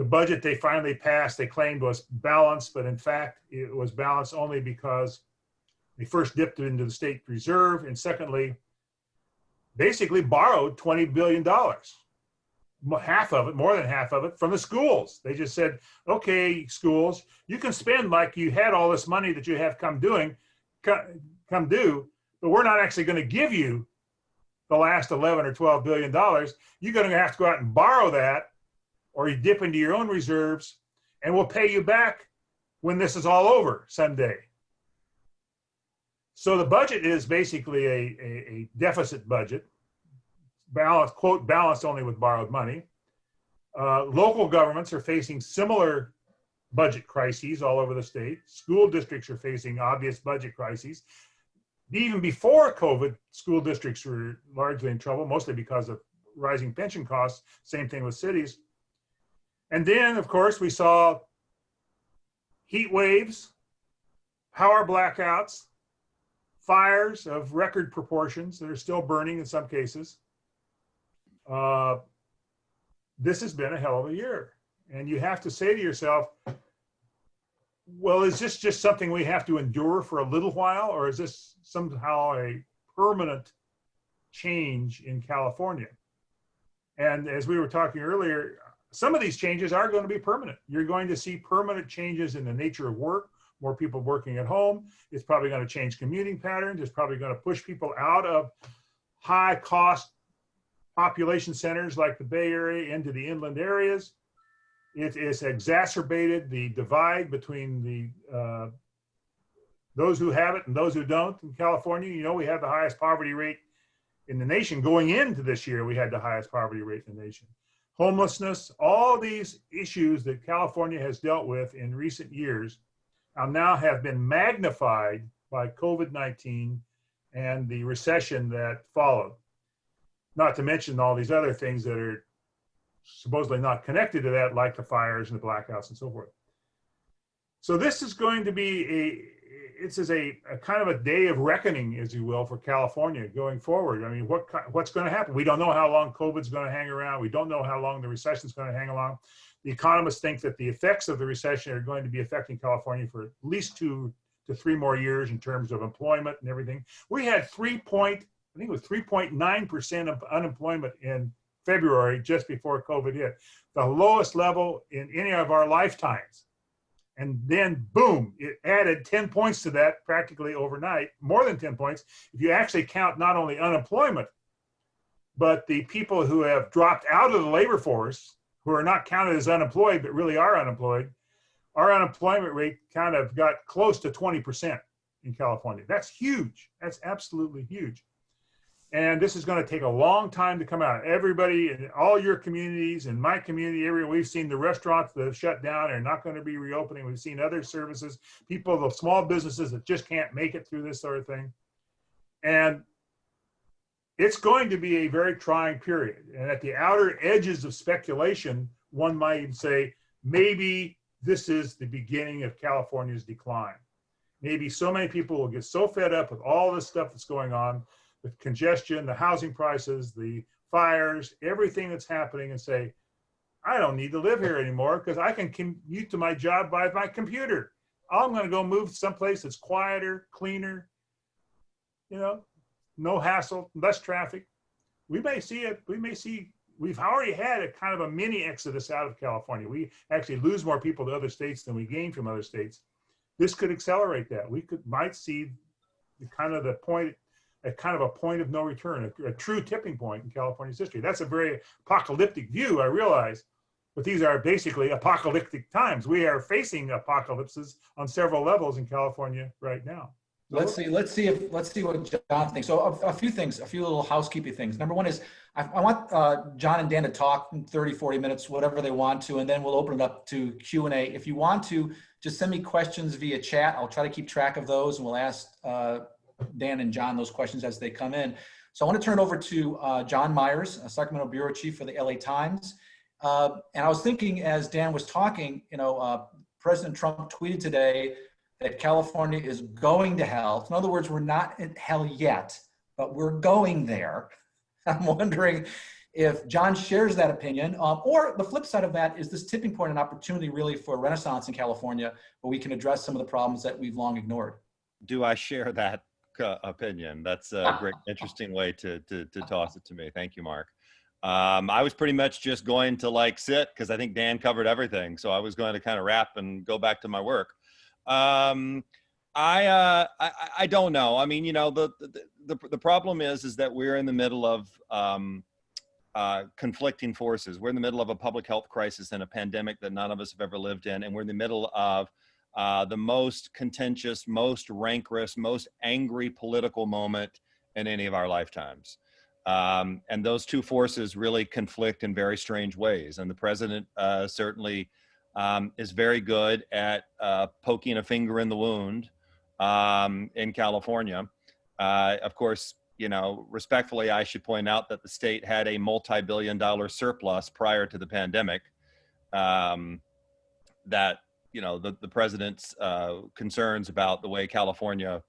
The budget they finally passed, they claimed was balanced, but in fact, it was balanced only because they first dipped it into the state reserve, and secondly, basically borrowed $20 billion. Half of it, more than half of it, from the schools. They just said, okay, schools, you can spend like you had all this money that you have come due, but we're not actually going to give you the last 11 or 12 billion dollars. You're going to have to go out and borrow that, or you dip into your own reserves, and we'll pay you back when this is all over someday. So the budget is basically a deficit budget, balanced, quote, balanced only with borrowed money. Local governments are facing similar budget crises all over the state. School districts are facing obvious budget crises. Even before COVID, school districts were largely in trouble, mostly because of rising pension costs. Same thing with cities. And then, of course, we saw heat waves, power blackouts, fires of record proportions that are still burning in some cases. This has been a hell of a year. And you have to say to yourself, well, is this just something we have to endure for a little while, or is this somehow a permanent change in California? And as we were talking earlier, some of these changes are going to be permanent. You're going to see permanent changes in the nature of work, more people working at home. It's probably going to change commuting patterns. It's probably going to push people out of high cost population centers like the Bay Area into the inland areas. It has exacerbated the divide between the those who have it and those who don't in California. You know, we have the highest poverty rate in the nation. Going into this year, we had the highest poverty rate in the nation. Homelessness, all these issues that California has dealt with in recent years now have been magnified by COVID-19 and the recession that followed. Not to mention all these other things that are supposedly not connected to that, like the fires and the blackouts and so forth. So this is going to be a kind of a day of reckoning, as you will, for California going forward. I mean, what's going to happen? We don't know how long COVID's going to hang around. We don't know how long the recession's going to hang along. The economists think that the effects of the recession are going to be affecting California for at least 2 to 3 more years in terms of employment and everything. We had 3.9% of unemployment in February, just before COVID hit, the lowest level in any of our lifetimes. And then boom, it added 10 points to that practically overnight, more than 10 points. If you actually count not only unemployment, but the people who have dropped out of the labor force, who are not counted as unemployed, but really are unemployed, our unemployment rate kind of got close to 20% in California. That's huge. That's absolutely huge. And this is going to take a long time to come out. Everybody in all your communities, in my community, everywhere, we've seen the restaurants that have shut down and are not going to be reopening. We've seen other services, people, the small businesses that just can't make it through this sort of thing. And it's going to be a very trying period. And at the outer edges of speculation, one might even say, maybe this is the beginning of California's decline. Maybe so many people will get so fed up with all this stuff that's going on, with congestion, the housing prices, the fires, everything that's happening, and say, I don't need to live here anymore because I can commute to my job by my computer. I'm going to go move someplace that's quieter, cleaner, you know, no hassle, less traffic. We may see it. We've already had a kind of a mini exodus out of California. We actually lose more people to other states than we gain from other states. This could accelerate that. We might see a kind of a point of no return, a true tipping point in California's history. That's a very apocalyptic view, I realize, but these are basically apocalyptic times. We are facing apocalypses on several levels in California right now. Let's see what John thinks. So a few things, a few little housekeeping things. Number one is I want John and Dan to talk in 30, 40 minutes, whatever they want to, and then we'll open it up to Q&A. If you want to, just send me questions via chat. I'll try to keep track of those, and we'll ask Dan and John those questions as they come in. So I want to turn it over to John Myers, Sacramento Bureau Chief for the LA Times. And I was thinking as Dan was talking, you know, President Trump tweeted today that California is going to hell. In other words, we're not in hell yet, but we're going there. I'm wondering, if John shares that opinion, or the flip side of that is this tipping point, an opportunity really for a renaissance in California where we can address some of the problems that we've long ignored. Do I share that opinion? That's a great, interesting way to toss it to me. Thank you, Mark. I was pretty much just going to like sit because I think Dan covered everything. So I was going to kind of wrap and go back to my work. I don't know. I mean, you know, the problem is that we're in the middle of conflicting forces. We're in the middle of a public health crisis and a pandemic that none of us have ever lived in. And we're in the middle of the most contentious, most rancorous, most angry political moment in any of our lifetimes. And those two forces really conflict in very strange ways. And the president certainly is very good at poking a finger in the wound in California. Of course, you know, respectfully, I should point out that the state had a multi-billion-dollar surplus prior to the pandemic. That, you know, the president's concerns about the way California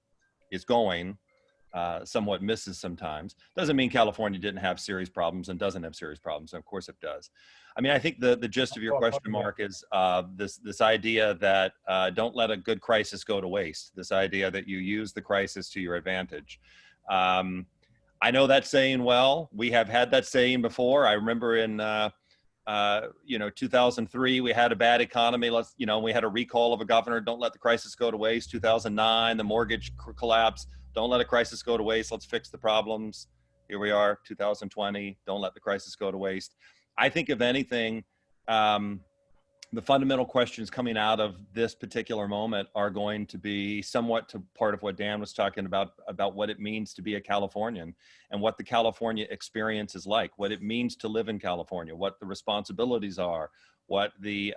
is going somewhat misses sometimes. Doesn't mean California didn't have serious problems and doesn't have serious problems. And of course it does. I mean, I think the gist of your question, Mark, is this idea that don't let a good crisis go to waste. This idea that you use the crisis to your advantage. I know that saying well. We have had that saying before. I remember in 2003, we had a bad economy. We had a recall of a governor. Don't let the crisis go to waste. 2009, the mortgage collapse. Don't let a crisis go to waste. Let's fix the problems. Here we are, 2020. Don't let the crisis go to waste. I think if anything, the fundamental questions coming out of this particular moment are going to be somewhat to part of what Dan was talking about what it means to be a Californian and what the California experience is like, what it means to live in California, what the responsibilities are, what the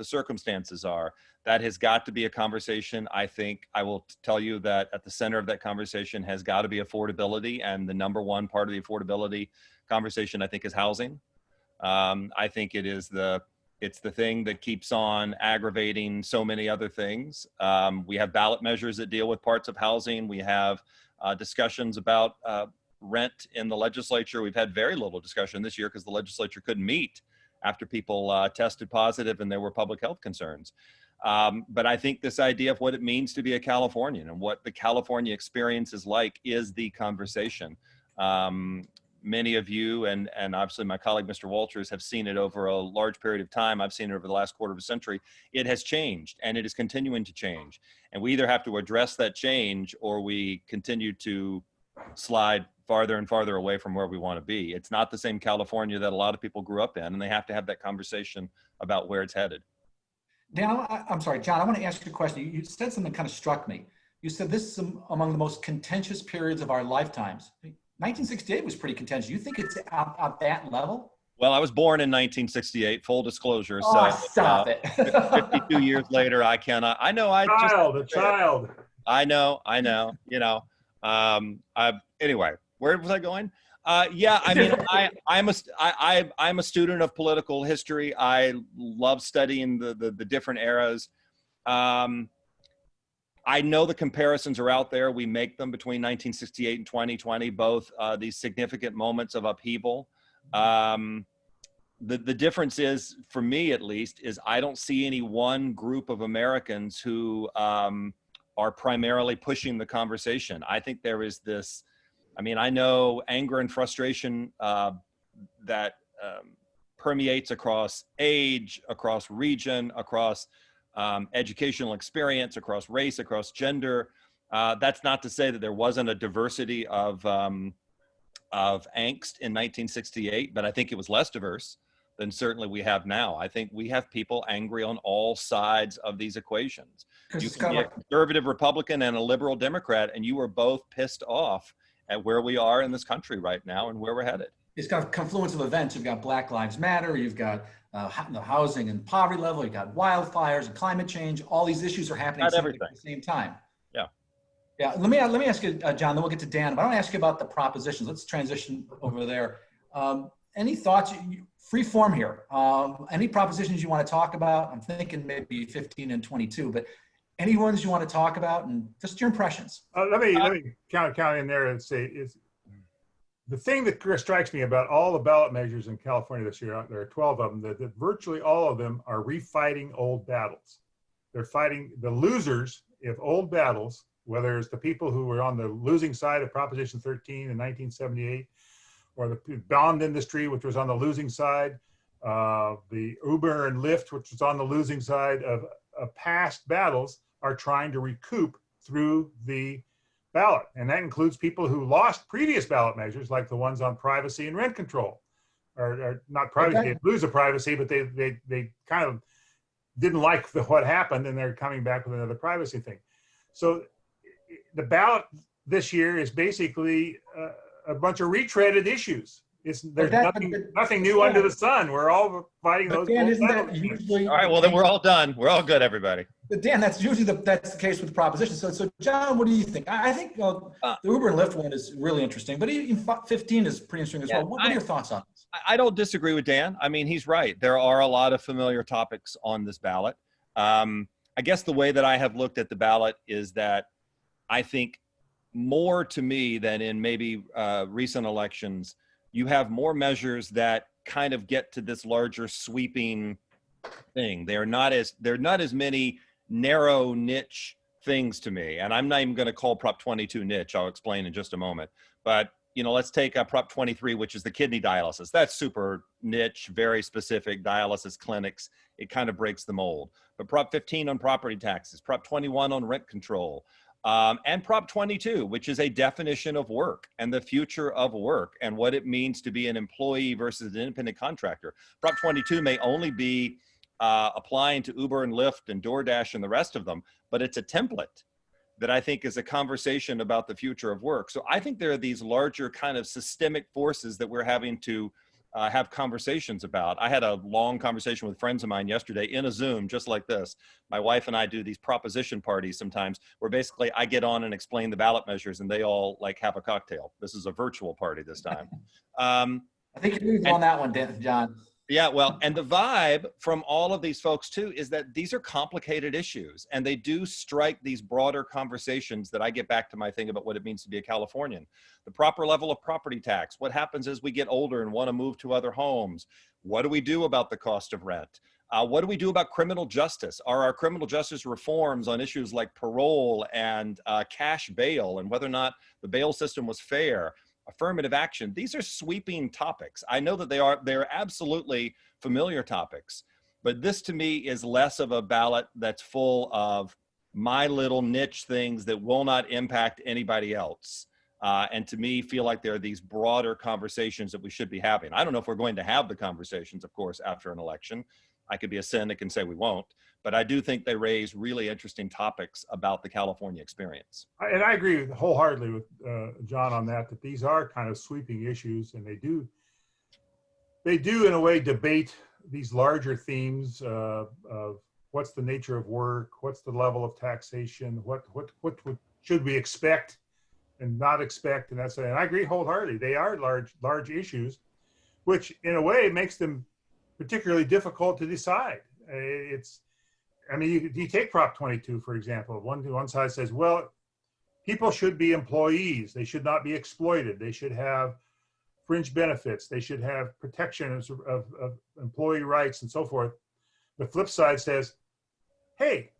circumstances are. That has got to be a conversation. I think I will tell you that at the center of that conversation has got to be affordability, and the number one part of the affordability conversation, I think, is housing. I think it's the thing that keeps on aggravating so many other things. We have ballot measures that deal with parts of housing. We have discussions about rent in the legislature. We've had very little discussion this year because the legislature couldn't meet after people tested positive and there were public health concerns. But I think this idea of what it means to be a Californian and what the California experience is like is the conversation. Many of you and obviously my colleague, Mr. Walters, have seen it over a large period of time. I've seen it over the last quarter of a century. It has changed and it is continuing to change. And we either have to address that change or we continue to slide farther and farther away from where we want to be. It's not the same California that a lot of people grew up in, and they have to have that conversation about where it's headed. Dan, I'm sorry, John, I want to ask you a question. You said something that kind of struck me. You said this is among the most contentious periods of our lifetimes. 1968 was pretty contentious. You think it's at that level? Well, I was born in 1968, full disclosure. Oh, so stop it. 52 years later, I cannot. I know. A child. I know. Anyway, where was I going? Yeah, I mean, I'm a student of political history. I love studying the different eras. I know the comparisons are out there. We make them between 1968 and 2020, both these significant moments of upheaval. The difference is, for me at least, is I don't see any one group of Americans who are primarily pushing the conversation. I think there is this, I mean, I know anger and frustration that permeates across age, across region, across educational experience, across race, across gender. That's not to say that there wasn't a diversity of angst in 1968, but I think it was less diverse than certainly we have now. I think we have people angry on all sides of these equations. You can be a conservative Republican and a liberal Democrat, and you are both pissed off at where we are in this country right now and where we're headed. It's got a confluence of events. You've got Black Lives Matter, you've got the housing and poverty level, you've got wildfires and climate change. All these issues are happening at the same time. Yeah. Yeah. Let me ask you, John, then we'll get to Dan, but I want to ask you about the propositions. Let's transition over there. Any thoughts, free form here, any propositions you want to talk about? I'm thinking maybe 15 and 22, but any ones you want to talk about and just your impressions? Let me count in there and say the thing that strikes me about all the ballot measures in California this year, there are 12 of them, that virtually all of them are refighting old battles. They're fighting the losers of old battles, whether it's the people who were on the losing side of Proposition 13 in 1978, or the bond industry, which was on the losing side, the Uber and Lyft, which was on the losing side of past battles, are trying to recoup through the ballot. And that includes people who lost previous ballot measures, like the ones on privacy and rent control, or not privacy, they lose the privacy, but they kind of didn't like what happened, and they're coming back with another privacy thing. So the ballot this year is basically a bunch of retreaded issues. There's nothing new under the sun. We're all fighting those. Dan, isn't that usually? All right, well then we're all done. We're all good, everybody. But Dan, that's usually that's the case with propositions. So John, what do you think? I think the Uber and Lyft one is really interesting, but even 15 is pretty interesting as well. What are your thoughts on this? I don't disagree with Dan. I mean, he's right. There are a lot of familiar topics on this ballot. I guess the way that I have looked at the ballot is that I think more to me than in maybe recent elections, you have more measures that kind of get to this larger sweeping thing. They're not as many narrow niche things to me. And I'm not even going to call Prop 22 niche. I'll explain in just a moment. But, you know, let's take Prop 23, which is the kidney dialysis. That's super niche, very specific dialysis clinics. It kind of breaks the mold. But Prop 15 on property taxes, Prop 21 on rent control, and Prop 22, which is a definition of work and the future of work and what it means to be an employee versus an independent contractor. Prop 22 may only be applying to Uber and Lyft and DoorDash and the rest of them, but it's a template that I think is a conversation about the future of work. So I think there are these larger kind of systemic forces that we're having to have conversations about. I had a long conversation with friends of mine yesterday in a Zoom, just like this. My wife and I do these proposition parties sometimes where basically I get on and explain the ballot measures and they all like have a cocktail. This is a virtual party this time. I think you're on that one, John. Yeah, well, and the vibe from all of these folks too is that these are complicated issues and they do strike these broader conversations that I get back to my thing about what it means to be a Californian. The proper level of property tax, what happens as we get older and want to move to other homes? What do we do about the cost of rent? What do we do about criminal justice? Are our criminal justice reforms on issues like parole and cash bail and whether or not the bail system was fair? Affirmative action. These are sweeping topics. I know that they're absolutely familiar topics, but this to me is less of a ballot that's full of my little niche things that will not impact anybody else. And to me, feel like there are these broader conversations that we should be having. I don't know if we're going to have the conversations, of course, after an election. I could be a cynic and say we won't, but I do think they raise really interesting topics about the California experience. And I agree wholeheartedly with John on that these are kind of sweeping issues, and they do in a way debate these larger themes of what's the nature of work, what's the level of taxation, what should we expect and not expect, and and I agree wholeheartedly. They are large issues, which in a way makes them particularly difficult to decide. I mean, you take Prop 22, for example. One side says, well, people should be employees. They should not be exploited. They should have fringe benefits. They should have protection of employee rights and so forth. The flip side says, hey,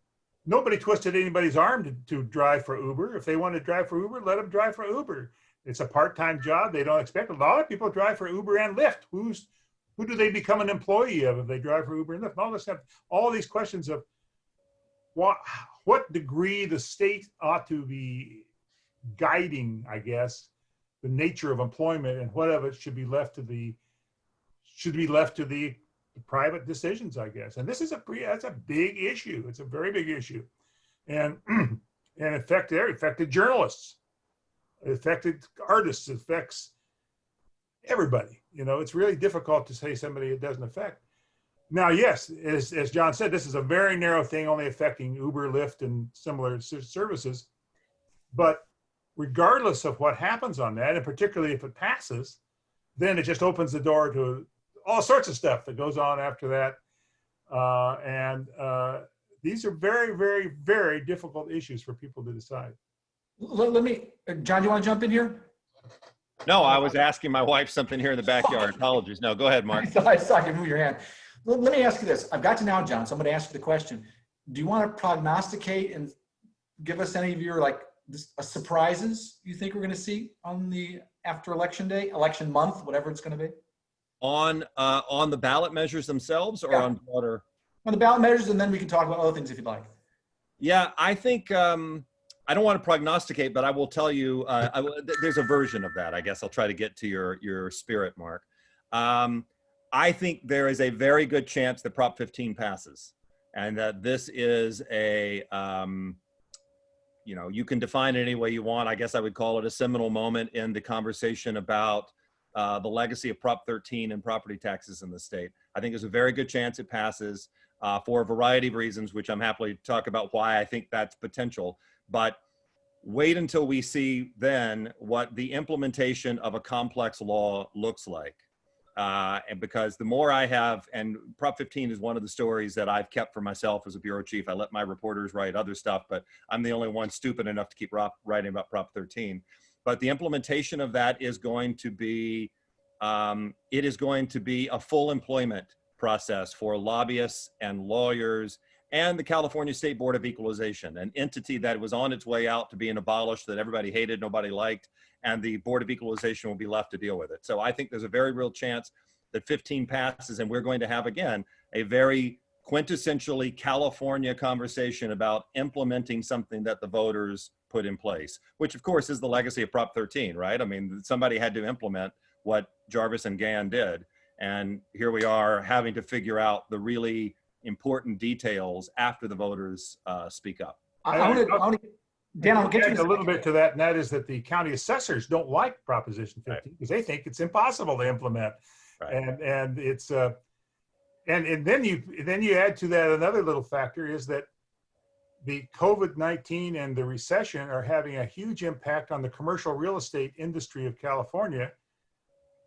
nobody twisted anybody's arm to drive for Uber. If they want to drive for Uber, let them drive for Uber. It's a part-time job. They don't expect. A lot of people drive for Uber and Lyft. Who do they become an employee of if they drive for Uber and Lyft? And all this stuff, all these questions of what degree the state ought to be guiding, I guess, the nature of employment, and what of it should be left to the private decisions, I guess. And this is that's a big issue. It's a very big issue, and it affected journalists, it affected artists, it affects everybody. You know, it's really difficult to say somebody it doesn't affect. Now, yes, as John said, this is a very narrow thing, only affecting Uber, Lyft, and similar services. But regardless of what happens on that, and particularly if it passes, then it just opens the door to all sorts of stuff that goes on after that. These are very, very, very difficult issues for people to decide. Let me, John, do you want to jump in here? No, I was asking my wife something here in the backyard. Apologies. No, go ahead, Mark. I saw you move your hand. Let me ask you this. I've got you now, John, so I'm going to ask you the question. Do you want to prognosticate and give us any of your surprises you think we're going to see on the after election day, election month, whatever it's going to be? On the ballot measures themselves, or on broader? On the ballot measures, and then we can talk about other things if you'd like. Yeah, I think I don't want to prognosticate, but I will tell you there's a version of that. I guess I'll try to get to your spirit, Mark. I think there is a very good chance that Prop 15 passes, and that this is a you can define it any way you want. I guess I would call it a seminal moment in the conversation about the legacy of Prop 13 and property taxes in the state. I think there's a very good chance it passes for a variety of reasons, which I'm happy to talk about why I think that's potential. But wait until we see then what the implementation of a complex law looks like. And because the more I have, and Prop 15 is one of the stories that I've kept for myself as a bureau chief. I let my reporters write other stuff, but I'm the only one stupid enough to keep writing about Prop 13. But the implementation of that is going to be, it is going to be a full employment process for lobbyists and lawyers and the California State Board of Equalization, an entity that was on its way out to being abolished, that everybody hated, nobody liked, and the Board of Equalization will be left to deal with it. So I think there's a very real chance that 15 passes, and we're going to have, again, a very quintessentially California conversation about implementing something that the voters put in place, which of course is the legacy of Prop 13, right? I mean, somebody had to implement what Jarvis and Gann did. And here we are having to figure out the really important details after the voters speak up. Dan, I'll get you a little bit to that, and that is that the county assessors don't like Proposition 15 because they think it's impossible to implement. Right. And it's and then you add to that another little factor is that the COVID-19 and the recession are having a huge impact on the commercial real estate industry of California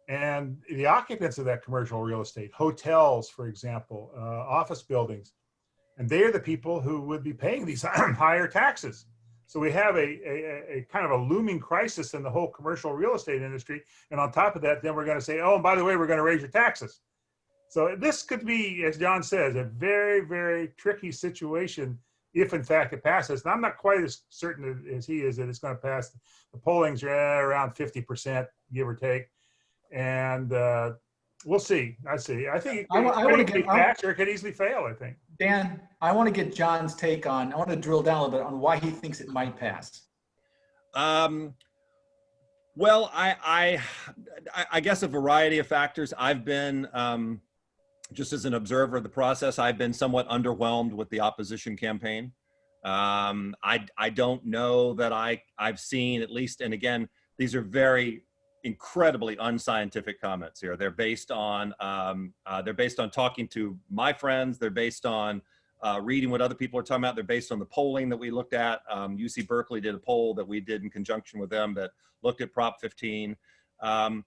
and the occupants of that commercial real estate, hotels, for example, office buildings, and they are the people who would be paying these higher taxes. So we have a kind of a looming crisis in the whole commercial real estate industry. And on top of that, then we're going to say, oh, and by the way, we're going to raise your taxes. So this could be, as John says, a very, very tricky situation if in fact it passes. And I'm not quite as certain as he is that it's going to pass. The polling's around 50%, give or take. And we'll see. I think it could pass or it could easily fail, I think. Dan, I want to get John's take on, I want to drill down a little bit on why he thinks it might pass. Well, I guess a variety of factors. I've been, just as an observer of the process, I've been somewhat underwhelmed with the opposition campaign. I don't know that I've seen, at least, and again, these are very incredibly unscientific comments here. They're based on talking to my friends. They're based on reading what other people are talking about. They're based on the polling that we looked at. UC Berkeley did a poll that we did in conjunction with them that looked at Prop 15. I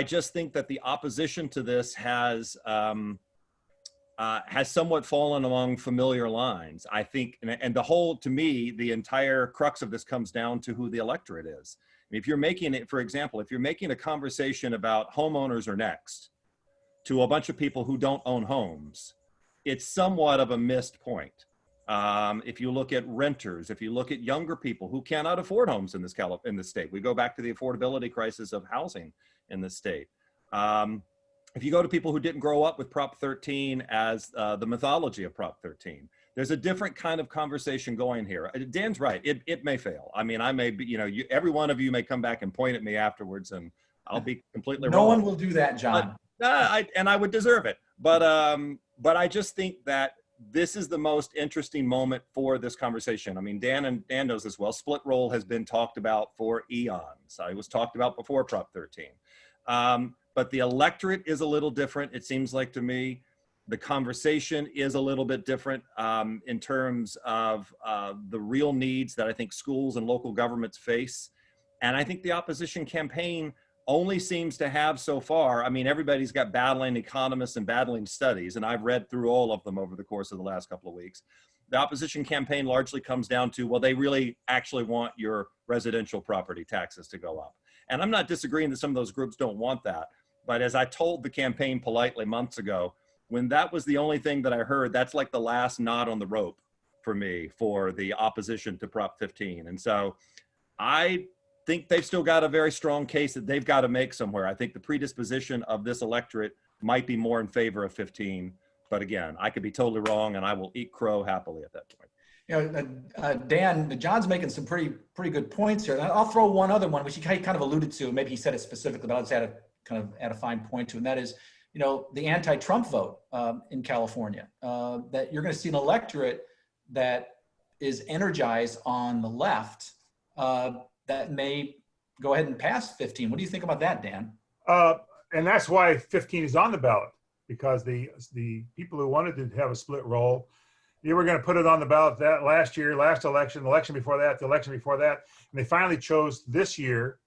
just think that the opposition to this has somewhat fallen along familiar lines. I think, and the whole, to me, the entire crux of this comes down to who the electorate is. If you're making it, for example, if you're making a conversation about homeowners are next to a bunch of people who don't own homes, it's somewhat of a missed point. If you look at renters, if you look at younger people who cannot afford homes in this state, we go back to the affordability crisis of housing in the state. If you go to people who didn't grow up with Prop 13 as the mythology of Prop 13, there's a different kind of conversation going here. Dan's right. It may fail. I mean, I may be, every one of you may come back and point at me afterwards and I'll be completely wrong. No one will do that, John. And I would deserve it. But I just think that this is the most interesting moment for this conversation. I mean, Dan knows this well. Split roll has been talked about for eons. It was talked about before Prop 13. But the electorate is a little different, it seems like to me. The conversation is a little bit different in terms of the real needs that I think schools and local governments face. And I think the opposition campaign only seems to have so far, I mean, everybody's got battling economists and battling studies, and I've read through all of them over the course of the last couple of weeks. The opposition campaign largely comes down to, well, they really actually want your residential property taxes to go up. And I'm not disagreeing that some of those groups don't want that. But as I told the campaign politely months ago, when that was the only thing that I heard, that's like the last knot on the rope for me for the opposition to Prop 15. And so I think they've still got a very strong case that they've got to make somewhere. I think the predisposition of this electorate might be more in favor of 15. But again, I could be totally wrong, and I will eat crow happily at that point. Dan, John's making some pretty good points here. And I'll throw one other one, which he kind of alluded to. Maybe he said it specifically, but I'll just add a fine point to it. And that is, the anti-Trump vote in California. That you're going to see an electorate that is energized on the left that may go ahead and pass 15. What do you think about that, Dan? And that's why 15 is on the ballot, because the people who wanted to have a split roll, you were going to put it on the ballot that last year, last election, the election before that, the election before that. And they finally chose this year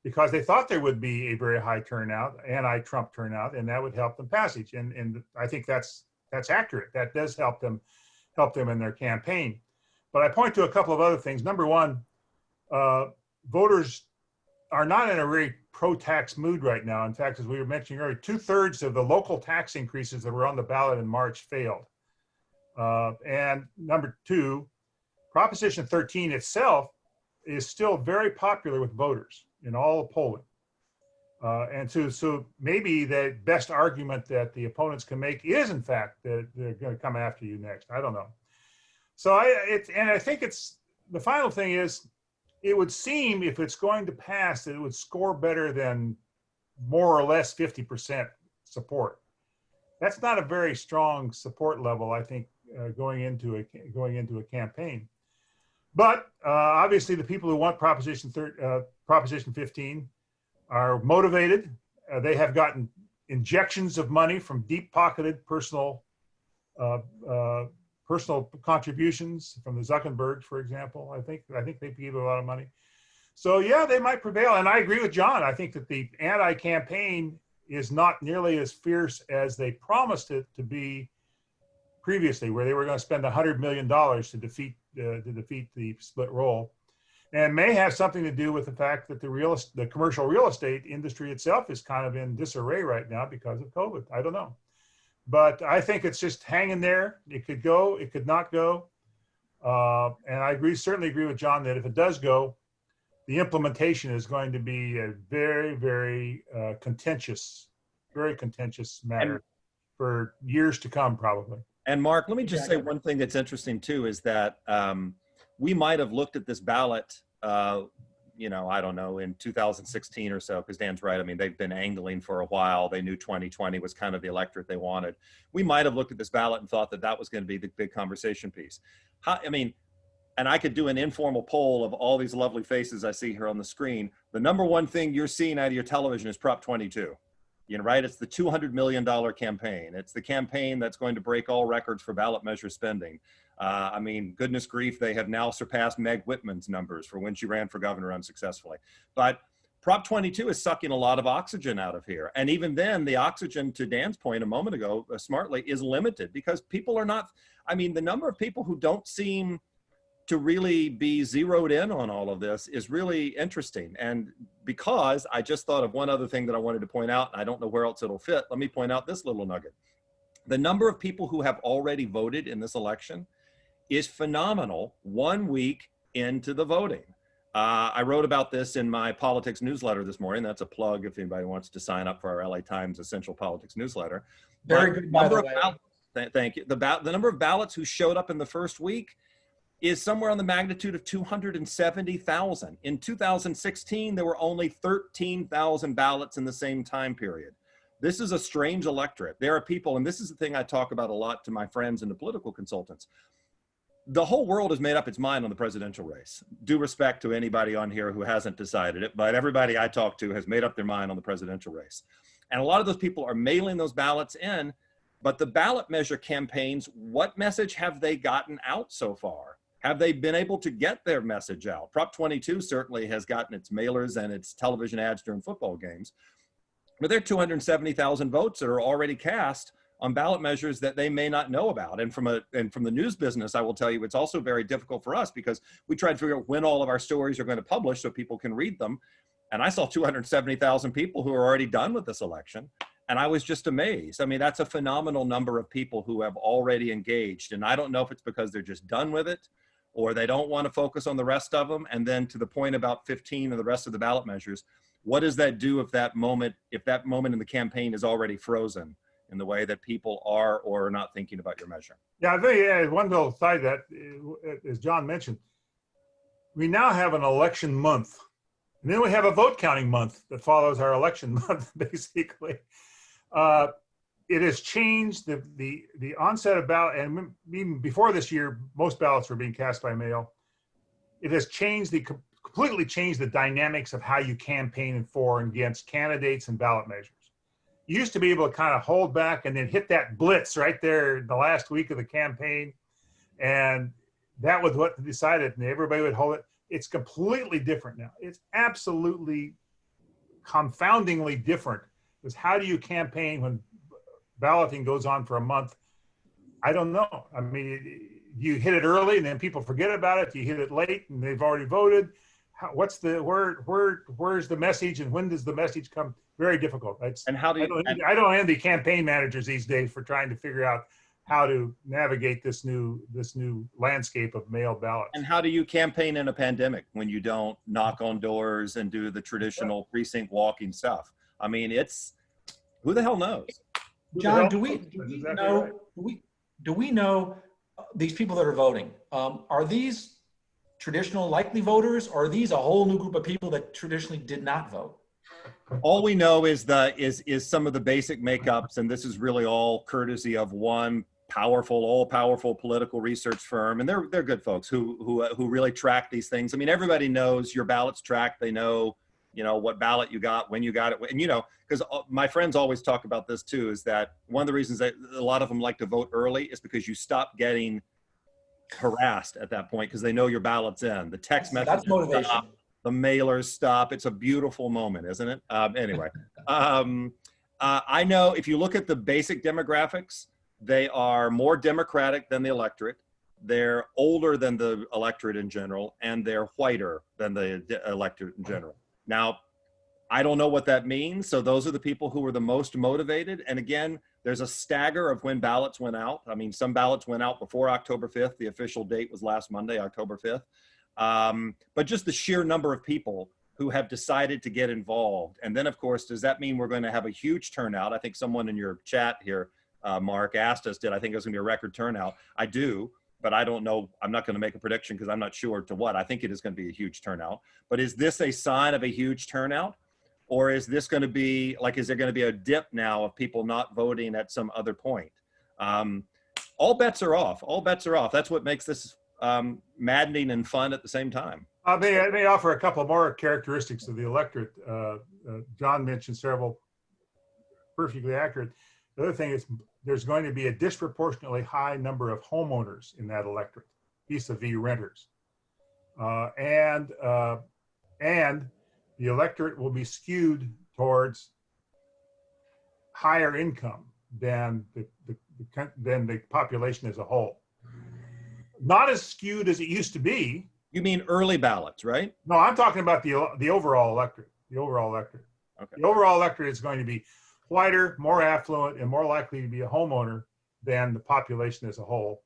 because they thought there would be a very high turnout, anti-Trump turnout, and that would help them passage. And I think that's accurate. That does help them in their campaign. But I point to a couple of other things. Number one, voters are not in a very pro-tax mood right now. In fact, as we were mentioning earlier, 2/3 of the local tax increases that were on the ballot in March failed. And number two, Proposition 13 itself is still very popular with voters in all polling. And so maybe the best argument that the opponents can make is, in fact, that they're going to come after you next. I don't know. So I think it's the final thing is, it would seem if it's going to pass that it would score better than more or less 50% support. That's not a very strong support level, I think, going into a campaign. But obviously, the people who want Proposition 15 are motivated. They have gotten injections of money from deep-pocketed personal contributions from the Zuckerberg, for example. I think they gave a lot of money. So yeah, they might prevail. And I agree with John. I think that the anti-campaign is not nearly as fierce as they promised it to be previously, where they were going to spend $100 million to defeat the split roll, and may have something to do with the fact that the commercial real estate industry itself is kind of in disarray right now because of COVID. I don't know. But I think it's just hanging there. It could go, it could not go. And I certainly agree with John that if it does go, the implementation is going to be a very, very contentious matter for years to come, probably. And Mark, let me just say one thing that's interesting too, is that we might have looked at this ballot, I don't know, in 2016 or so, because Dan's right. I mean, they've been angling for a while. They knew 2020 was kind of the electorate they wanted. We might have looked at this ballot and thought that was going to be the big conversation piece. And I could do an informal poll of all these lovely faces I see here on the screen. The number one thing you're seeing out of your television is Prop 22. Right? It's the $200 million campaign. It's the campaign that's going to break all records for ballot measure spending. Goodness grief, they have now surpassed Meg Whitman's numbers for when she ran for governor unsuccessfully. But Prop 22 is sucking a lot of oxygen out of here. And even then, the oxygen, to Dan's point a moment ago, smartly, is limited because people are not, the number of people who don't seem to really be zeroed in on all of this is really interesting. And because I just thought of one other thing that I wanted to point out, and I don't know where else it'll fit, let me point out this little nugget. The number of people who have already voted in this election is phenomenal 1 week into the voting. I wrote about this in my politics newsletter this morning. That's a plug if anybody wants to sign up for our LA Times Essential Politics newsletter. Very good, by the way. Thank you. The number of ballots who showed up in the first week is somewhere on the magnitude of 270,000. In 2016, there were only 13,000 ballots in the same time period. This is a strange electorate. There are people, and this is the thing I talk about a lot to my friends and to political consultants. The whole world has made up its mind on the presidential race. Due respect to anybody on here who hasn't decided it, but everybody I talk to has made up their mind on the presidential race. And a lot of those people are mailing those ballots in, but the ballot measure campaigns, what message have they gotten out so far? Have they been able to get their message out? Prop 22 certainly has gotten its mailers and its television ads during football games. But there are 270,000 votes that are already cast on ballot measures that they may not know about. And from the news business, I will tell you, it's also very difficult for us because we try to figure out when all of our stories are going to publish so people can read them. And I saw 270,000 people who are already done with this election. And I was just amazed. I mean, that's a phenomenal number of people who have already engaged. And I don't know if it's because they're just done with it or they don't want to focus on the rest of them. And then to the point about 15 and the rest of the ballot measures, what does that do if that moment in the campaign is already frozen in the way that people are or are not thinking about your measure? Yeah, I think one little side that, as John mentioned, we now have an election month. And then we have a vote counting month that follows our election month, basically. It has changed the onset of ballot, and even before this year, most ballots were being cast by mail. It has changed completely changed the dynamics of how you campaign for and against candidates and ballot measures. You used to be able to kind of hold back and then hit that blitz right there the last week of the campaign, and that was what decided, and everybody would hold it. It's completely different now. It's absolutely confoundingly different. Because how do you campaign when balloting goes on for a month? I don't know. I mean, you hit it early and then people forget about it. You hit it late and they've already voted. Where's the message and when does the message come? Very difficult. And how do you? I don't envy campaign managers these days for trying to figure out how to navigate this new landscape of mail ballots. And how do you campaign in a pandemic when you don't knock on doors and do the traditional precinct walking stuff? I mean, who the hell knows? John, do we know these people that are voting? Are these traditional likely voters, or are these a whole new group of people that traditionally did not vote? All we know is some of the basic makeups, and this is really all courtesy of one all-powerful political research firm, and they're good folks who really track these things. I mean, everybody knows your ballot's tracked. They know, what ballot you got, when you got it, and because my friends always talk about this too, is that one of the reasons that a lot of them like to vote early is because you stop getting harassed at that point because they know your ballot's in. The text message, that's motivation. Stop, the mailers stop. It's a beautiful moment, isn't it? Anyway, I know if you look at the basic demographics, they are more Democratic than the electorate. They're older than the electorate in general, and they're whiter than the electorate in general. Now, I don't know what that means. So those are the people who were the most motivated. And again, there's a stagger of when ballots went out. I mean, some ballots went out before October 5th. The official date was last Monday, October 5th. But just the sheer number of people who have decided to get involved. And then, of course, does that mean we're going to have a huge turnout? I think someone in your chat here, Mark, asked us, did I think it was going to be a record turnout? I do, but I don't know. I'm not going to make a prediction because I'm not sure to what. I think it is going to be a huge turnout. But is this a sign of a huge turnout? Or is this going to be, is there going to be a dip now of people not voting at some other point? All bets are off. All bets are off. That's what makes this maddening and fun at the same time. I may offer a couple more characteristics of the electorate. John mentioned several perfectly accurate. The other thing is there's going to be a disproportionately high number of homeowners in that electorate vis-a-vis renters. And the electorate will be skewed towards higher income than the population as a whole. Not as skewed as it used to be. You mean early ballots, right? No, I'm talking about the overall electorate. The overall electorate. Okay. The overall electorate is going to be whiter, more affluent, and more likely to be a homeowner than the population as a whole.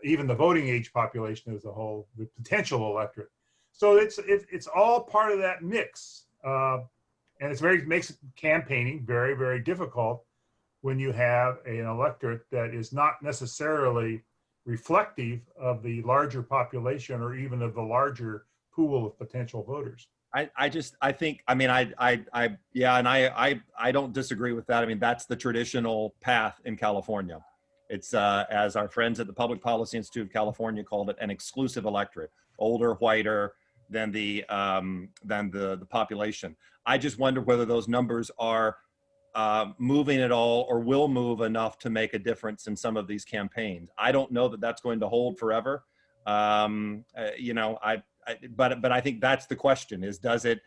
Even the voting age population as a whole, the potential electorate. So it's all part of that mix, and makes campaigning very, very difficult when you have an electorate that is not necessarily reflective of the larger population or even of the larger pool of potential voters. I don't disagree with that. I mean, that's the traditional path in California. It's as our friends at the Public Policy Institute of California called it, an exclusive electorate, older, whiter than the population. I just wonder whether those numbers are moving at all or will move enough to make a difference in some of these campaigns. I don't know that that's going to hold forever. But I think that's the question: is does it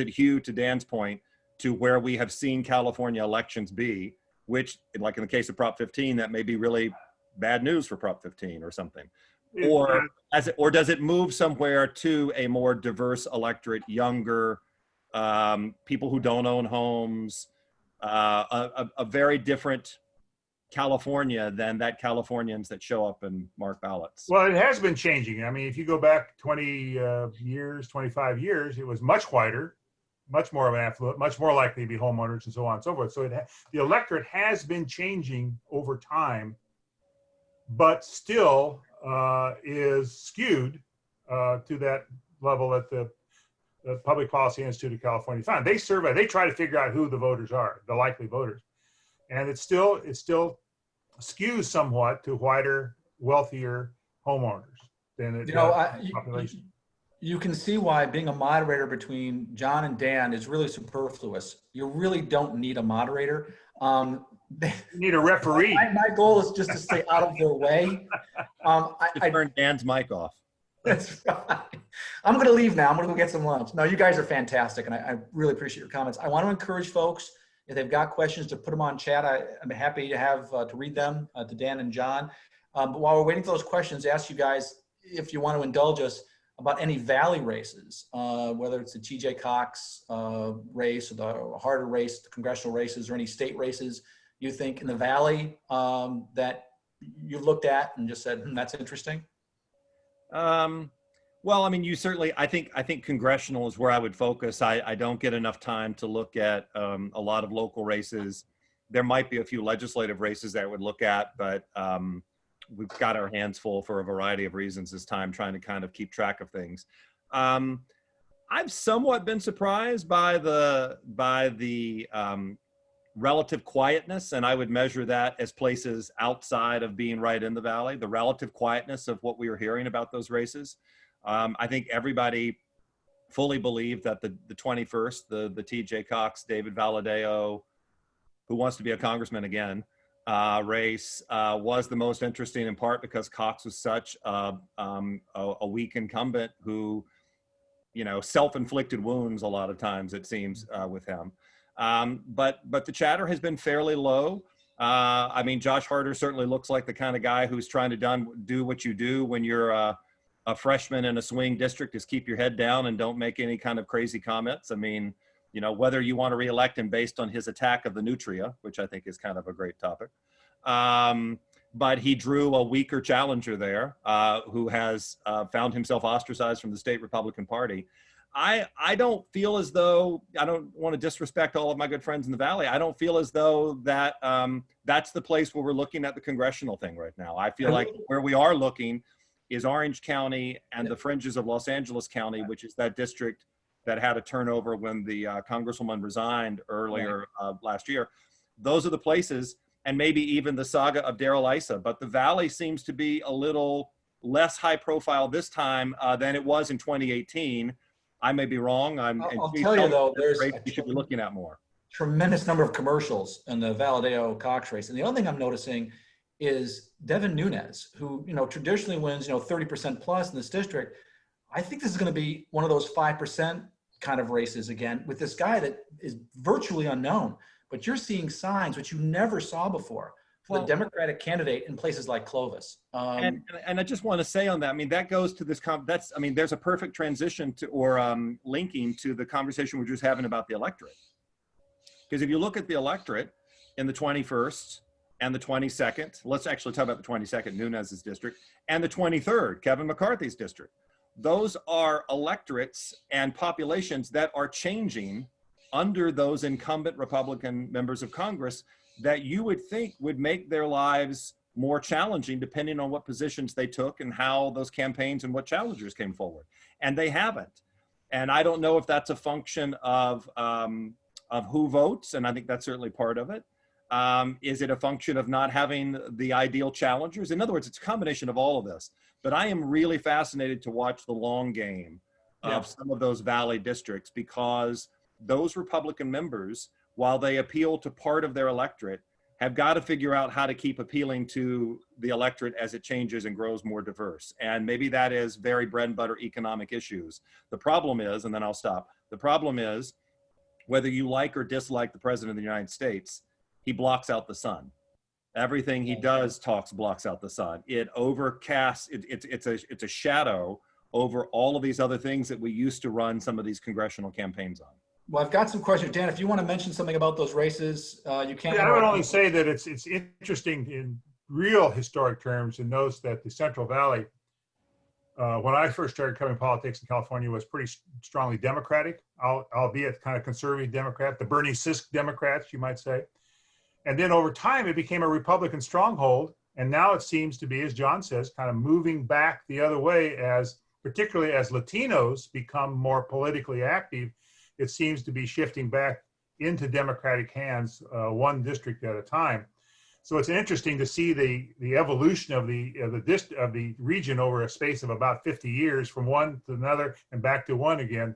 hew, to Dan's point, to where we have seen California elections be, which, like in the case of Prop 15, that may be really bad news for Prop 15 or something, or does it move somewhere to a more diverse electorate, younger, people who don't own homes, a very different California than that Californians that show up and mark ballots. Well, it has been changing. I mean, if you go back 20 years, 25 years, it was much whiter, much more of an affluent, much more likely to be homeowners and so on and so forth. So the electorate has been changing over time, but still is skewed to that level that the Public Policy Institute of California found. They survey, they try to figure out who the voters are, the likely voters. And it still skews somewhat to whiter, wealthier homeowners than it population. You can see why being a moderator between John and Dan is really superfluous. You really don't need a moderator. You need a referee. My goal is just to stay out of their way. I turned Dan's mic off. That's right. I'm going to leave now. I'm going to go get some lunch. No, you guys are fantastic, and I really appreciate your comments. I want to encourage folks, if they've got questions, to put them on chat. I'm happy to have to read them to Dan and John. But while we're waiting for those questions, ask you guys if you want to indulge us about any Valley races, whether it's the TJ Cox race or the harder race, the congressional races, or any state races you think in the Valley that you've looked at and just said, that's interesting. Well, I mean, you certainly, I think congressional is where I would focus. I don't get enough time to look at a lot of local races. There might be a few legislative races that I would look at, but we've got our hands full for a variety of reasons this time, trying to kind of keep track of things. I've somewhat been surprised by the relative quietness, and I would measure that as places outside of being right in the Valley, the relative quietness of what we were hearing about those races. I think everybody fully believed that the 21st, the TJ Cox, David Valadao, who wants to be a congressman again, race was the most interesting, in part because Cox was such a weak incumbent who, self-inflicted wounds a lot of times, it seems, with him. But the chatter has been fairly low. I mean, Josh Harder certainly looks like the kind of guy who's trying to do what you do when you're a freshman in a swing district, is keep your head down and don't make any kind of crazy comments. I mean, whether you want to reelect him based on his attack of the nutria, which I think is kind of a great topic. But he drew a weaker challenger there who has found himself ostracized from the state Republican Party. I don't feel as though, I don't want to disrespect all of my good friends in the Valley. I don't feel as though that that's the place where we're looking at the congressional thing right now. I feel like where we are looking is Orange County and the fringes of Los Angeles County, which is that district that had a turnover when the congresswoman resigned earlier last year. Those are the places, and maybe even the saga of Darrell Issa. But the Valley seems to be a little less high profile this time than it was in 2018. I may be wrong. I'll tell you though, there's you should be looking at more. Tremendous number of commercials in the Valadao Cox race. And the other thing I'm noticing is Devin Nunes, who, traditionally wins, 30% plus in this district. I think this is going to be one of those 5% kind of races again with this guy that is virtually unknown, but you're seeing signs which you never saw before for the Democratic candidate in places like Clovis. And I just want to say on that, I mean, that goes to this, there's a perfect transition to, or linking to the conversation we're just having about the electorate. Because if you look at the electorate in the 21st and the 22nd, let's actually talk about the 22nd, Nunes's district, and the 23rd, Kevin McCarthy's district. Those are electorates and populations that are changing under those incumbent Republican members of Congress that you would think would make their lives more challenging depending on what positions they took and how those campaigns and what challengers came forward. And they haven't. And I don't know if that's a function of who votes, and I think that's certainly part of it. Is it a function of not having the ideal challengers? In other words, it's a combination of all of this. But I am really fascinated to watch the long game of some of those Valley districts, because those Republican members, while they appeal to part of their electorate, have got to figure out how to keep appealing to the electorate as it changes and grows more diverse. And maybe that is very bread and butter economic issues. The problem is, and then I'll stop, the problem is whether you like or dislike the President of the United States, he blocks out the sun. Everything he does blocks out the sun. It overcasts, it's a shadow over all of these other things that we used to run some of these congressional campaigns on. Well, I've got some questions. Dan, if you want to mention something about those races, you can. Yeah, I would only say that it's interesting in real historic terms to notice that the Central Valley, when I first started covering politics in California, was pretty strongly Democratic, albeit kind of conservative Democrat, the Bernie Sisk Democrats, you might say. And then over time, it became a Republican stronghold. And now it seems to be, as John says, kind of moving back the other way, as particularly as Latinos become more politically active, it seems to be shifting back into Democratic hands, one district at a time. So it's interesting to see the evolution of the region over a space of about 50 years, from one to another and back to one again.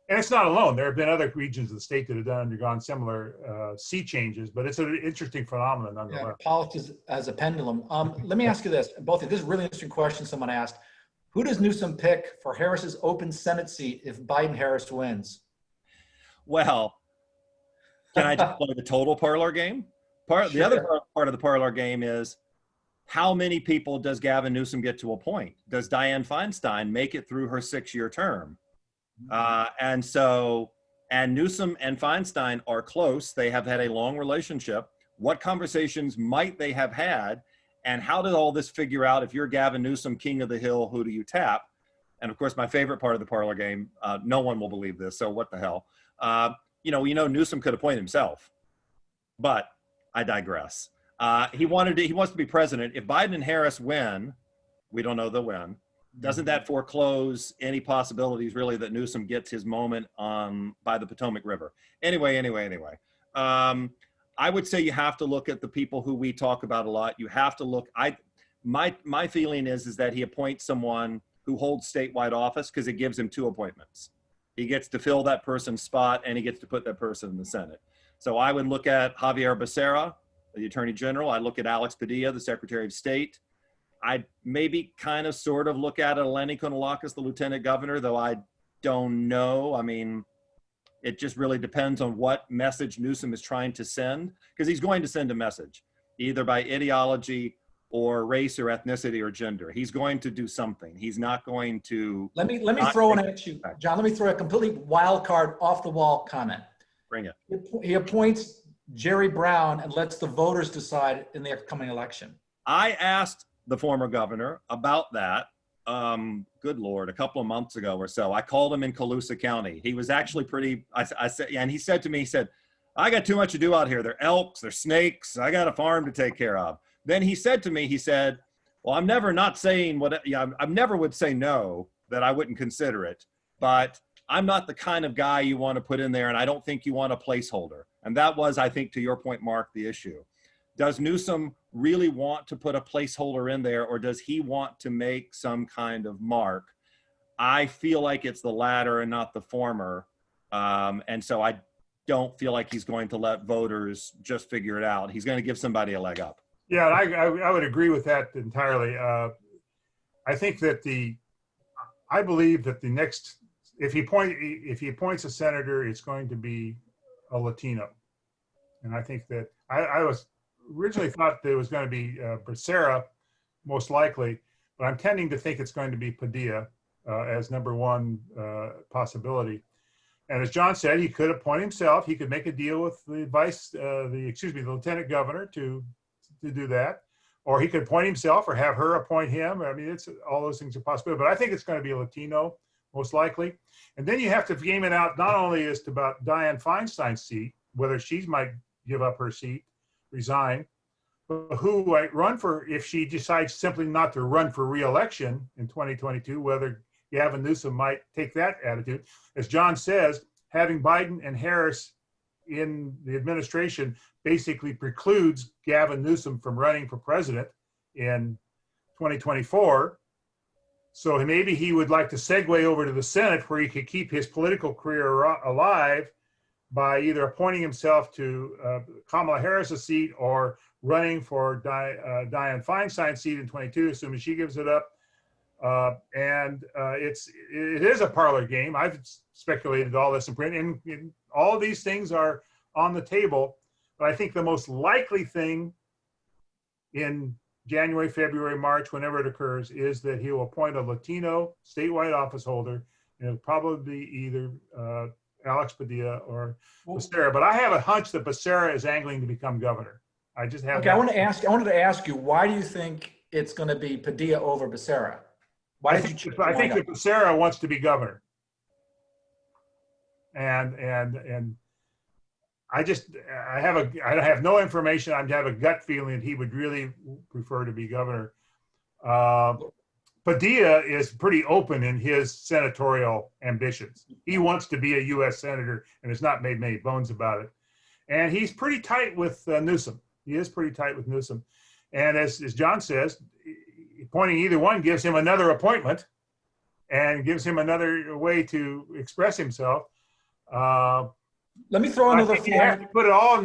And it's not alone. There have been other regions of the state that have undergone similar sea changes, but it's an interesting phenomenon nonetheless. Yeah, politics as a pendulum. Let me ask you this, both of you. This is a really interesting question someone asked. Who does Newsom pick for Harris's open Senate seat if Biden-Harris wins? Well, can I just play the total parlor game? The other part of the parlor game is, how many people does Gavin Newsom get to appoint? Does Dianne Feinstein make it through her 6-year term? And Newsom and Feinstein are close. They have had a long relationship. What conversations might they have had? And how did all this figure out? If you're Gavin Newsom, king of the hill, who do you tap? And of course, my favorite part of the parlor game, no one will believe this, so what the hell? Newsom could appoint himself, but I digress. He wants to be president. If Biden and Harris win, we don't know they'll win. Doesn't that foreclose any possibilities really that Newsom gets his moment by the Potomac River? Anyway. I would say you have to look at the people who we talk about a lot. You have to look. My feeling is that he appoints someone who holds statewide office because it gives him 2 appointments. He gets to fill that person's spot and he gets to put that person in the Senate. So I would look at Javier Becerra, the Attorney General. I'd look at Alex Padilla, the Secretary of State. I'd maybe kind of sort of look at Eleni Kounalakis, the Lieutenant Governor, though I don't know. I mean, it just really depends on what message Newsom is trying to send, because he's going to send a message, either by ideology or race or ethnicity or gender. He's going to do something. He's not going to. Let me throw one at you, John. Let me throw a completely wild card, off the wall comment. Bring it. He appoints Jerry Brown and lets the voters decide in the upcoming election. I asked the former governor about that. Good Lord, a couple of months ago or so. I called him in Colusa County. He was actually I said, and he said to me, I got too much to do out here. They're elks, they're snakes. I got a farm to take care of. Then he said to me, well, I'm never not saying I never would say no, that I wouldn't consider it, but I'm not the kind of guy you want to put in there, and I don't think you want a placeholder. And that was, I think, to your point, Mark, the issue. Does Newsom really want to put a placeholder in there, or does he want to make some kind of mark? I feel like it's the latter and not the former. And so I don't feel like he's going to let voters just figure it out. He's going to give somebody a leg up. Yeah, I would agree with that entirely. I think that I believe that the next, if he appoints a senator, it's going to be a Latino. And I think that I was originally thought that it was going to be Becerra, most likely, but I'm tending to think it's going to be Padilla as number one possibility. And as John said, he could appoint himself. He could make a deal with the the lieutenant governor to do that, or he could appoint himself or have her appoint him. I mean, all those things are possible, but I think it's going to be a Latino, most likely. And then you have to game it out not only as to about Dianne Feinstein's seat, whether she might give up her seat, resign, but who might run for, if she decides simply not to run for re-election in 2022, whether Gavin Newsom might take that attitude. As John says, having Biden and Harris in the administration basically precludes Gavin Newsom from running for president in 2024. So maybe he would like to segue over to the Senate, where he could keep his political career alive by either appointing himself to Kamala Harris's seat or running for Dianne Feinstein's seat in 22, as soon as she gives it up. It is a parlor game. I've speculated all this in print, and all these things are on the table. But I think the most likely thing in January, February, March, whenever it occurs, is that he will appoint a Latino statewide office holder, and it'll probably be either Alex Padilla or Becerra, but I have a hunch that Becerra is angling to become governor. I just have. Okay, I wanted to ask you, why do you think it's going to be Padilla over Becerra? Why I did you think, choose I think lineup? that Becerra wants to be governor, and I have no information. I have a gut feeling that he would really prefer to be governor. Padilla is pretty open in his senatorial ambitions. He wants to be a U.S. senator and has not made many bones about it. And he's pretty tight with Newsom. He is pretty tight with Newsom. And as John says, appointing either one gives him another appointment and gives him another way to express himself. Let me throw another you have to put it all in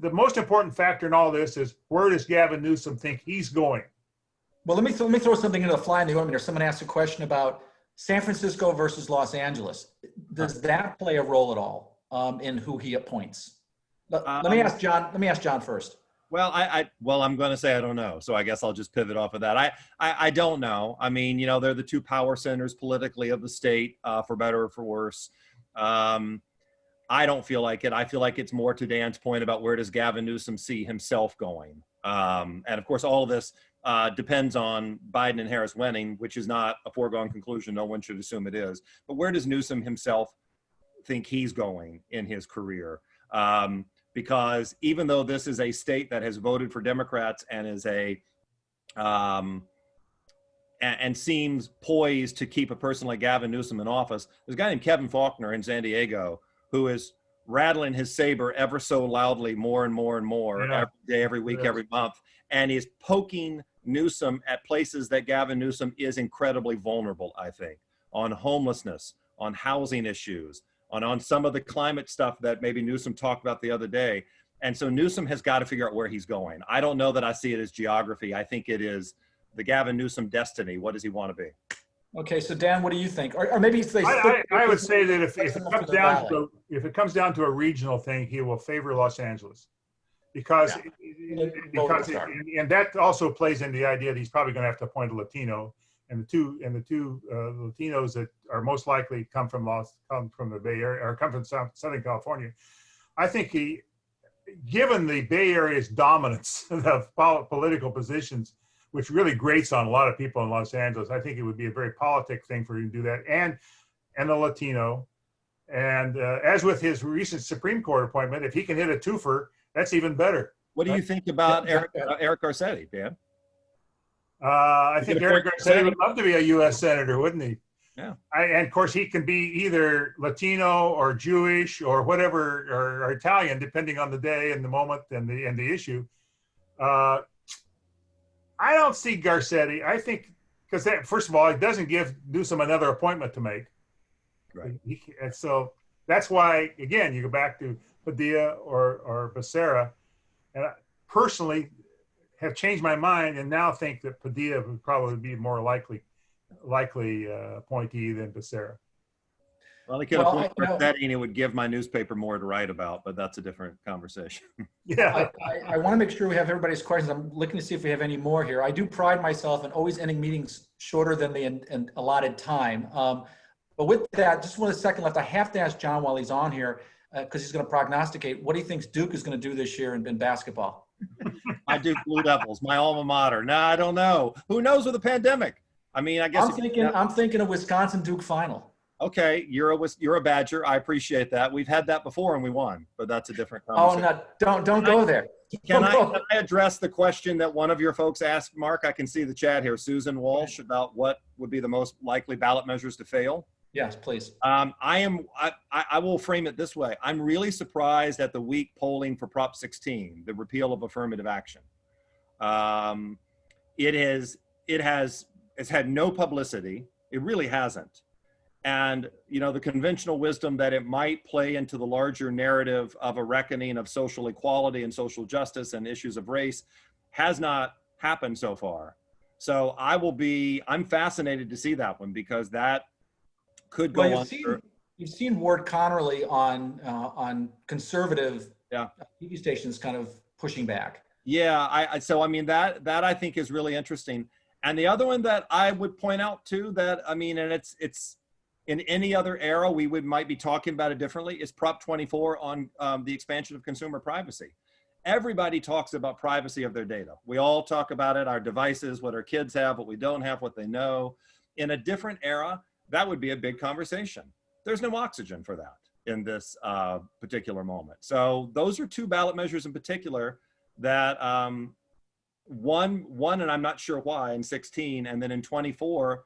the most important factor in all this is, where does Gavin Newsom think he's going? Well, let me throw something into the fly in the ointment. Someone asked a question about San Francisco versus Los Angeles. Does that play a role at all in who he appoints? Let me ask John. Let me ask John first. Well, I'm going to say I don't know. So I guess I'll just pivot off of that. I don't know. I mean, you know, they're the two power centers politically of the state, for better or for worse. I don't feel like it. I feel like it's more to Dan's point about where does Gavin Newsom see himself going. And of course, all of this depends on Biden and Harris winning, which is not a foregone conclusion. No one should assume it is. But where does Newsom himself think he's going in his career? Because even though this is a state that has voted for Democrats and is and seems poised to keep a person like Gavin Newsom in office, there's a guy named Kevin Faulconer in San Diego who is rattling his saber ever so loudly more and more and more every day, every week, every month, and is poking Newsom at places that Gavin Newsom is incredibly vulnerable, I think, on homelessness, on housing issues, on some of the climate stuff that maybe Newsom talked about the other day. And so Newsom has got to figure out where he's going. I don't know that I see it as geography. I think it is the Gavin Newsom destiny. What does he want to be? Okay, so Dan, what do you think? Or maybe I would say that if it comes down to a regional thing, he will favor Los Angeles, because and that also plays into the idea that he's probably going to have to appoint a Latino, and the two Latinos that are most likely come from the Bay Area or come from Southern California. I think given the Bay Area's dominance of political positions, which really grates on a lot of people in Los Angeles, I think it would be a very politic thing for him to do that, and a Latino. And as with his recent Supreme Court appointment, if he can hit a twofer, that's even better. What do you think about Eric Garcetti, Dan? I think Eric Garcetti would love to be a U.S. Senator, wouldn't he? Yeah. And of course, he can be either Latino or Jewish or whatever, or Italian, depending on the day and the moment and the issue. I don't see Garcetti. I think because that, first of all, it doesn't give Newsom another appointment to make. Right. And so that's why, again, you go back to Padilla or Becerra, and I personally have changed my mind and now think that Padilla would probably be more likely appointee than Becerra. Well, he could appoint Garcetti, and it would give my newspaper more to write about, but that's a different conversation. Yeah. I want to make sure we have everybody's questions. I'm looking to see if we have any more here. I do pride myself in always ending meetings shorter than the allotted time. But with that, just one second left. I have to ask John while he's on here, because he's going to prognosticate what he thinks Duke is going to do this year in basketball. My Duke Blue Devils, my alma mater. No, I don't know. Who knows with the pandemic? I mean, I guess I'm thinking a Wisconsin Duke final. Okay, you're a Badger. I appreciate that. We've had that before and we won, but that's a different conversation. Oh, no, don't go there. Can I address the question that one of your folks asked, Mark? I can see the chat here. Susan Walsh, about what would be the most likely ballot measures to fail. Yes, please. I will frame it this way. I'm really surprised at the weak polling for Prop 16, the repeal of affirmative action. It has had no publicity. It really hasn't. And, you know, the conventional wisdom that it might play into the larger narrative of a reckoning of social equality and social justice and issues of race has not happened so far. So I'm fascinated to see that one, because that could go on. You've seen Ward Connerly on conservative TV stations kind of pushing back. Yeah, so I mean, that I think is really interesting. And the other one that I would point out too, that, I mean, and it's in any other era, we might be talking about it differently, is Prop 24 on the expansion of consumer privacy. Everybody talks about privacy of their data. We all talk about it, our devices, what our kids have, what we don't have, what they know. In a different era, that would be a big conversation. There's no oxygen for that in this particular moment. So those are two ballot measures in particular that one, and I'm not sure why, in 16, and then in 24,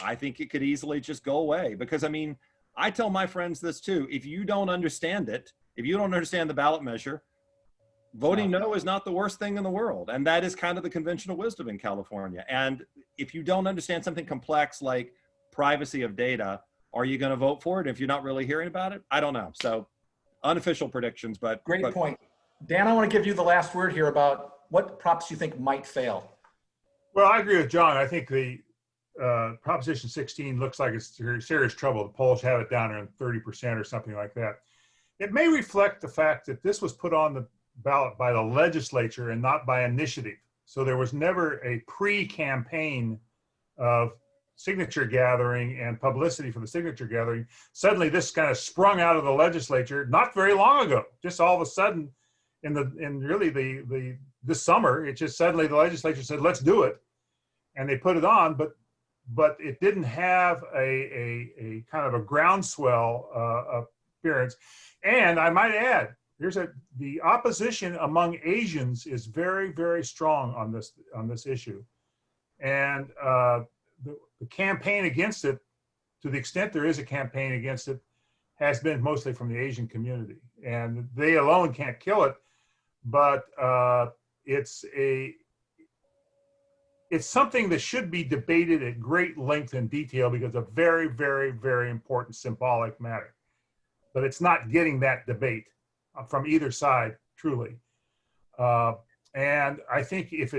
I think it could easily just go away. Because I mean, I tell my friends this too, if you don't understand it, if you don't understand the ballot measure, voting no is not the worst thing in the world. And that is kind of the conventional wisdom in California. And if you don't understand something complex like privacy of data, are you going to vote for it if you're not really hearing about it? I don't know. So unofficial predictions, but. Great point. Dan, I want to give you the last word here about what props you think might fail. Well, I agree with John. I think the Proposition 16 looks like it's serious trouble. The polls have it down around 30% or something like that. It may reflect the fact that this was put on the ballot by the legislature and not by initiative. So there was never a pre-campaign of signature gathering and publicity for the signature gathering. Suddenly this kind of sprung out of the legislature not very long ago. Just all of a sudden this summer, it just suddenly the legislature said, let's do it. And they put it on, but it didn't have a kind of a groundswell appearance. And I might add, the opposition among Asians is very, very strong on this issue. And the campaign against it, to the extent there is a campaign against it, has been mostly from the Asian community. And they alone can't kill it, but it's something that should be debated at great length and detail because it's a very, very, very important symbolic matter. But it's not getting that debate from either side, truly. And I think if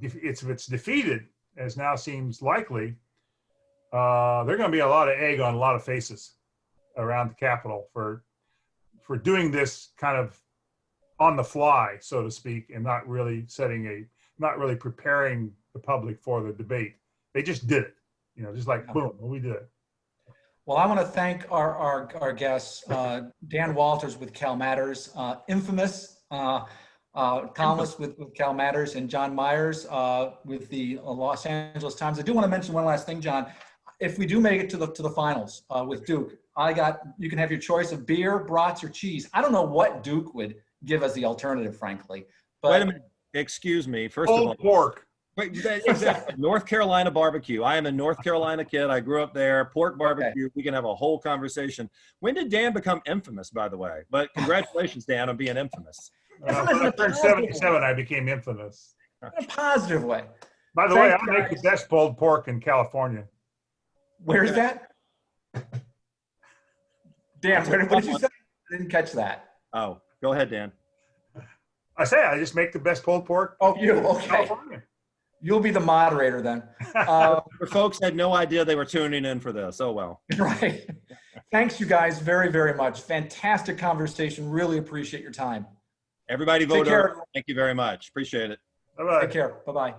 it's defeated, as now seems likely, there are going to be a lot of egg on a lot of faces around the Capitol for doing this kind of on the fly, so to speak, and not really preparing the public for the debate. They just did it, just like boom, we did it. Well, I want to thank our guests, Dan Walters with CalMatters, infamous columnist with CalMatters, and John Myers with the Los Angeles Times. I do want to mention one last thing, John. If we do make it to the finals with Duke, you can have your choice of beer, brats, or cheese. I don't know what Duke would give as the alternative, frankly. But wait a minute. Excuse me. First of all, pork. Wait, exactly. North Carolina barbecue. I am a North Carolina kid. I grew up there. Pork barbecue. Okay. We can have a whole conversation. When did Dan become infamous, by the way? But congratulations, Dan, on being infamous. When I turned 77, I became infamous. In a positive way. By the way, I make the best pulled pork in California. Where's that? Dan, what did you say? I didn't catch that. Oh, go ahead, Dan. I say I just make the best pulled pork. Oh, you okay? California. You'll be the moderator then. For folks had no idea they were tuning in for this. Oh, well. Right. Thanks, you guys, very, very much. Fantastic conversation. Really appreciate your time. Everybody vote. Thank you very much. Appreciate it. Bye-bye. Take care. Bye-bye.